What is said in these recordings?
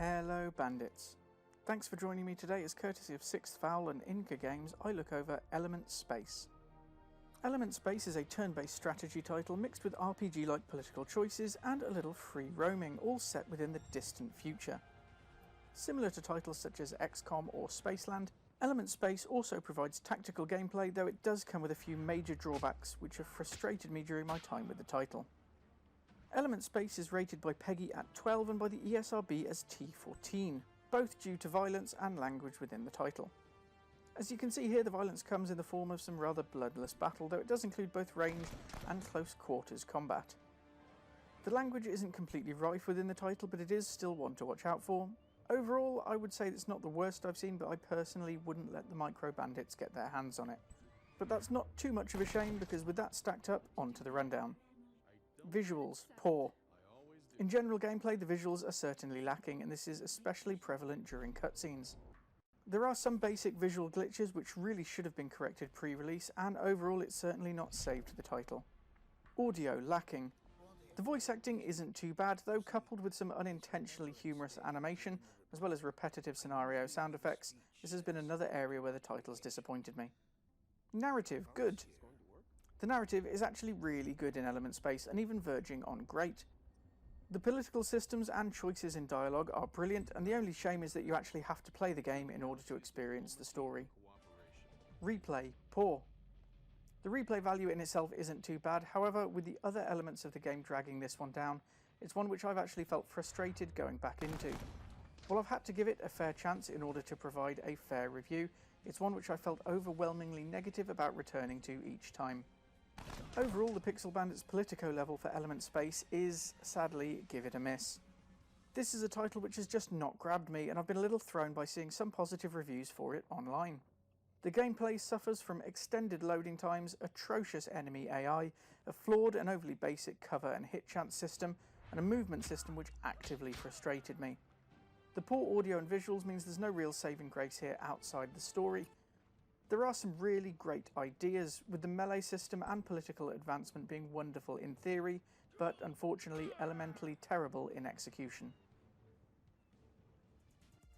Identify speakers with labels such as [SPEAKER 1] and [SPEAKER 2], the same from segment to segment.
[SPEAKER 1] Hello bandits. Thanks for joining me today as courtesy of 6th Vowel and Inca games I look over Element Space. Element Space is a turn-based strategy title mixed with RPG-like political choices and a little free roaming, all set within the distant future. Similar to titles such as XCOM or Spaceland, Element Space also provides tactical gameplay, though it does come with a few major drawbacks which have frustrated me during my time with the title. Element Space is rated by PEGI at 12 and by the ESRB as T14, both due to violence and language within the title. As you can see here, the violence comes in the form of some rather bloodless battle, though it does include both ranged and close quarters combat. The language isn't completely rife within the title, but it is still one to watch out for. Overall, I would say it's not the worst I've seen, but I personally wouldn't let the micro bandits get their hands on it. But that's not too much of a shame, because with that stacked up, onto the rundown. Visuals, poor. In general gameplay, the visuals are certainly lacking, and this is especially prevalent during cutscenes. There are some basic visual glitches which really should have been corrected pre-release, and overall it's certainly not saved the title. Audio, lacking. The voice acting isn't too bad, though coupled with some unintentionally humorous animation, as well as repetitive scenario sound effects, this has been another area where the title's disappointed me. Narrative, good. The narrative is actually really good in Element Space, and even verging on great. The political systems and choices in dialogue are brilliant, and the only shame is that you actually have to play the game in order to experience the story. Replay, poor. The replay value in itself isn't too bad, however, with the other elements of the game dragging this one down, it's one which I've actually felt frustrated going back into. While I've had to give it a fair chance in order to provide a fair review, it's one which I felt overwhelmingly negative about returning to each time. Overall, the Pixel Bandits Politico level for Element Space is, sadly, give it a miss. This is a title which has just not grabbed me, and I've been a little thrown by seeing some positive reviews for it online. The gameplay suffers from extended loading times, atrocious enemy AI, a flawed and overly basic cover and hit chance system, and a movement system which actively frustrated me. The poor audio and visuals means there's no real saving grace here outside the story. There are some really great ideas, with the melee system and political advancement being wonderful in theory, but unfortunately elementally terrible in execution.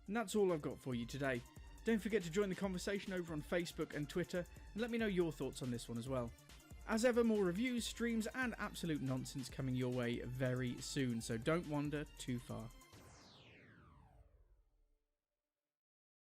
[SPEAKER 2] And that's all I've got for you today. Don't forget to join the conversation over on Facebook and Twitter, and let me know your thoughts on this one as well. As ever, more reviews, streams and absolute nonsense coming your way very soon, so don't wander too far.